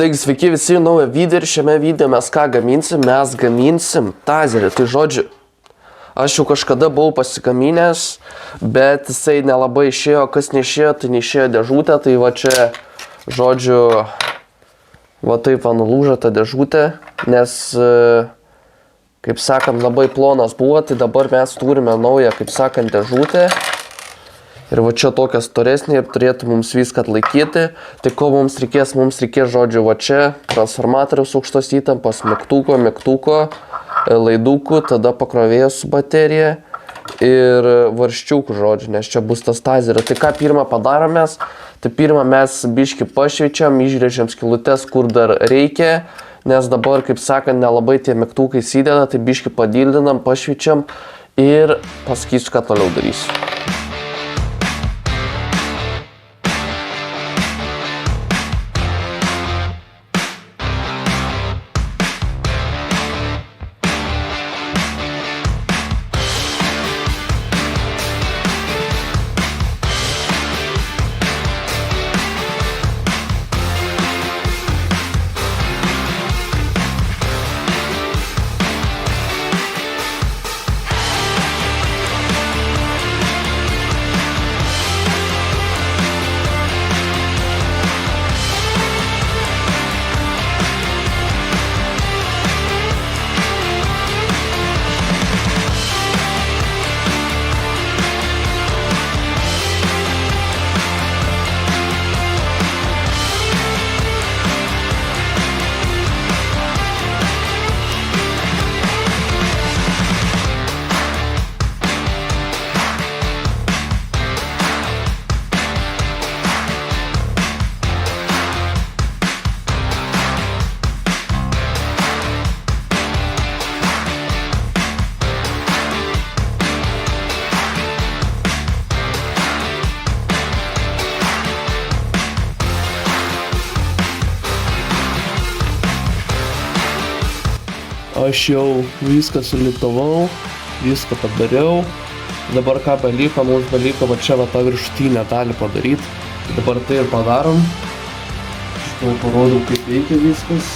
Taigi sveiki visi, naują video ir šiame video mes ką gaminsim? Mes gaminsim tazerį. Tai žodžiu, aš jau kažkada buvau pasigaminęs, bet jisai nelabai išėjo, kas neišėjo, tai neišėjo dėžutė, tai va čia, žodžiu, va taip va nulūžo ta dėžutė, nes, kaip sakant, labai plonas buvo, tai dabar mes turime naują, kaip sakant, dėžutę. Ir va čia tokia storesnė ir turėtų mums viską atlaikyti. Tai ko mums reikės, žodžiu, va čia transformatoriaus aukštos įtampos, mygtuko, laidukų, tada pakrovėjos su baterija ir varščiukų, žodžiu, nes čia bus tas tazerio. Tai ką pirmą padarom mes? Tai pirmą mes biškį pašveičiam, išgrėžiam skylutes, kur dar reikia, nes dabar, kaip sakant, nelabai tie mygtukai įsideda, tai biškį padildinam, pašveičiam ir pasakysiu, ką toliau darysiu. Aš jau viską sulitavau, viską padariau. Dabar ką beliko, mums beliko va čia va tą viršutinę dalį padaryti. Dabar tai ir padarom. Šitau parodau, kaip veikia viskas.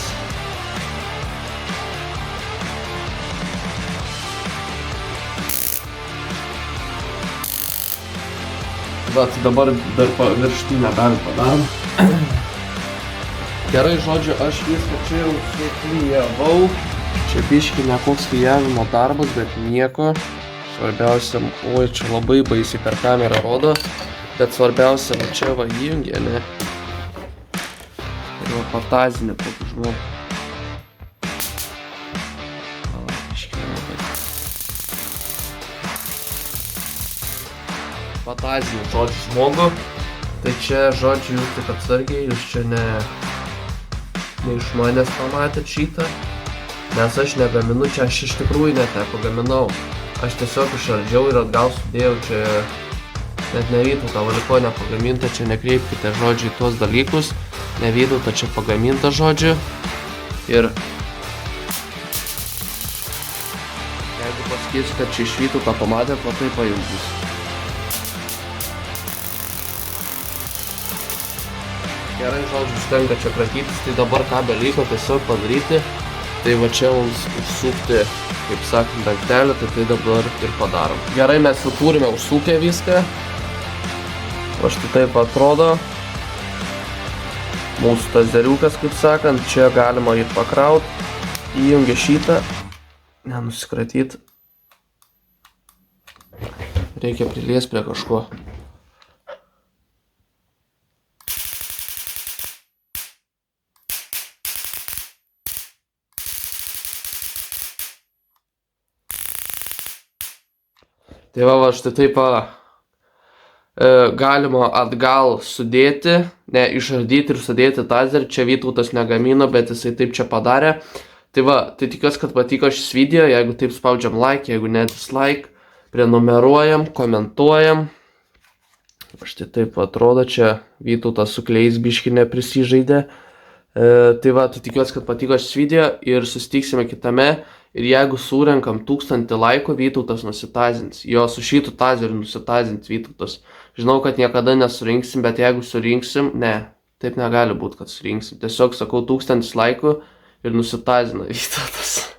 Va, tai dabar dar viršutinę dalį padarom. Gerai, žodžiu, aš viską čia jau suklijavau. Čia biškį nekoks klijavimo darbas, bet nieko. Svarbiausia, oi, čia labai baisiai per kamerą rodo, bet svarbiausia, va čia va įjungia, ne? Ir va patazinė kokį žmogų. Patazinė, žodžiu, žmogų. Tai čia, žodžiu, jūs tik atsargiai, jūs čia ne iš manęs pamatėt šitą. Nes aš negaminu, čia aš iš tikrųjų net nepagaminau. Aš tiesiog išardžiau ir atgal sudėjau, čia net ne Vytauto valiko nepagaminta, čia nekreipkite žodžiu į tuos dalykus. Ne Vytauto čia pagaminta žodžiu. Ir jeigu pasakysiu, kad čia iš Vytauto pamatėt, va tai pajungys. Gerai, žodžiu, užtenka čia kratytis, tai dabar ką beliko tiesiog padaryti. Tai va čia mums užsukti, kaip sakant, dangtelį, tai dabar ir padarom. Gerai, mes jau turime užsukę viską. Va štai taip atrodo. Mūsų tazeriukas, kaip sakant, čia galima jį pakraut. Įjungia šitą. Nenusikratyt. Reikia priliest prie kažko. Tai va, štai taip galima atgal sudėti, ne išardyti ir sudėti tazerį. Čia Vytautas negamino, bet jisai taip čia padarė. Tai va, tai tikiuosi, kad patiko šis video. Jeigu taip spaudžiam like, jeigu ne dislike, prenumeruojam, komentuojam. Štai taip atrodo, čia Vytautas su klijais biškį neprisižaidė. Tai va, tai tikiuosi, kad patiko šis video ir susitiksime kitame. Ir jeigu surenkam 1000 laikų, Vytautas nusitazins. Jo, su šitų tazeriu nusitazins Vytautas. Žinau, kad niekada nesurinksim, bet jeigu surinksim, ne. Taip negali būti, kad surinksim. Tiesiog sakau 1000 laikų ir nusitazina Vytautas.